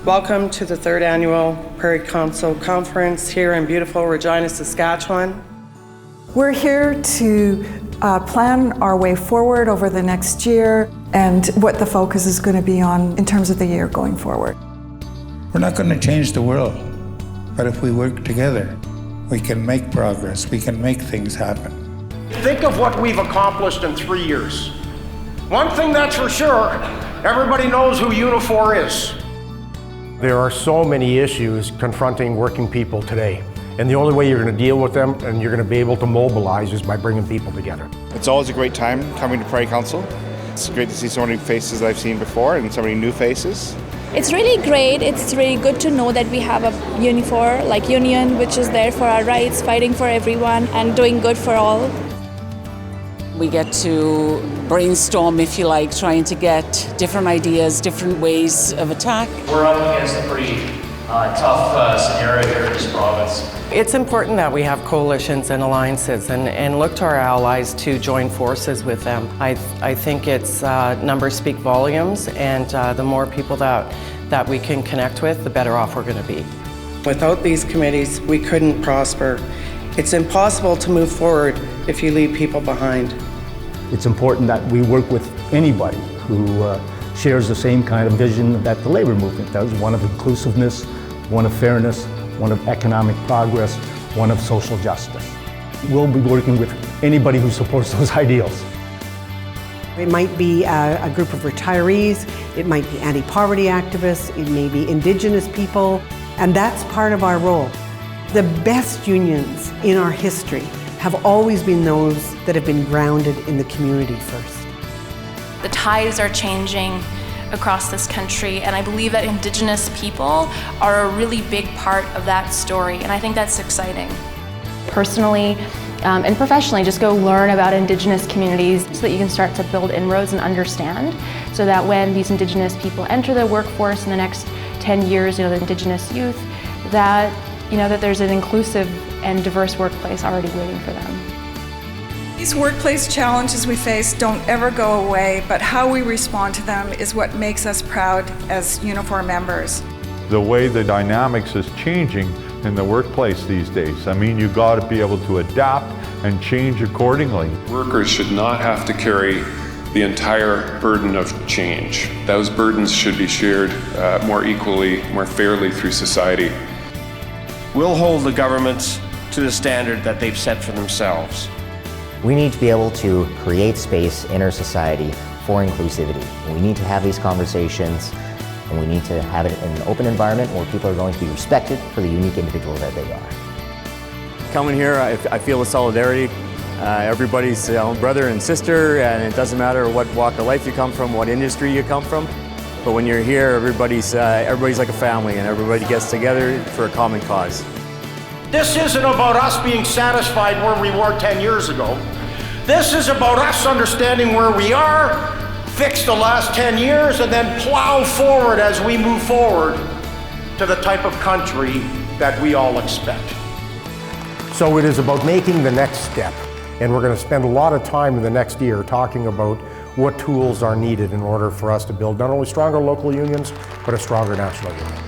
Welcome to the 3rd Annual Prairie Council Conference here in beautiful Regina, Saskatchewan. We're here to plan our way forward over the next year and what the focus is going to be on in terms of the year going forward. We're not going to change the world, but if we work together, we can make progress, we can make things happen. Think of what we've accomplished in 3 years. One thing that's for sure, everybody knows who Unifor is. There are so many issues confronting working people today, and the only way you're going to deal with them and you're going to be able to mobilize is by bringing people together. It's always a great time coming to Prairie Council. It's great to see so many faces that I've seen before and so many new faces. It's really great. It's really good to know that we have a Unifor, like union, which is there for our rights, fighting for everyone and doing good for all. We get to brainstorm, if you like, trying to get different ideas, different ways of attack. We're up against a pretty tough scenario here in this province. It's important that we have coalitions and alliances and look to our allies to join forces with them. I think it's numbers speak volumes, and the more people that we can connect with, the better off we're going to be. Without these committees, we couldn't prosper. It's impossible to move forward if you leave people behind. It's important that we work with anybody who shares the same kind of vision that the labor movement does, one of inclusiveness, one of fairness, one of economic progress, one of social justice. We'll be working with anybody who supports those ideals. It might be a group of retirees, it might be anti-poverty activists, it may be Indigenous people, and that's part of our role. The best unions in our history have always been those that have been grounded in the community first. The tides are changing across this country, and I believe that Indigenous people are a really big part of that story, and I think that's exciting. Personally and professionally, just go learn about Indigenous communities so that you can start to build inroads and understand, so that when these Indigenous people enter the workforce in the next 10 years, the Indigenous youth, that there's an inclusive and diverse workplace already waiting for them. These workplace challenges we face don't ever go away, but how we respond to them is what makes us proud as Unifor members. The way the dynamics is changing in the workplace these days. I mean, you've got to be able to adapt and change accordingly. Workers should not have to carry the entire burden of change. Those burdens should be shared more equally, more fairly through society. We'll hold the governments to the standard that they've set for themselves. We need to be able to create space in our society for inclusivity. And we need to have these conversations, and we need to have it in an open environment where people are going to be respected for the unique individual that they are. Coming here, I feel the solidarity. Everybody's brother and sister, and it doesn't matter what walk of life you come from, what industry you come from. But when you're here, everybody's like a family, and everybody gets together for a common cause. This isn't about us being satisfied where we were 10 years ago. This is about us understanding where we are, fix the last 10 years, and then plow forward as we move forward to the type of country that we all expect. So it is about making the next step, and we're going to spend a lot of time in the next year talking about what tools are needed in order for us to build not only stronger local unions, but a stronger national union.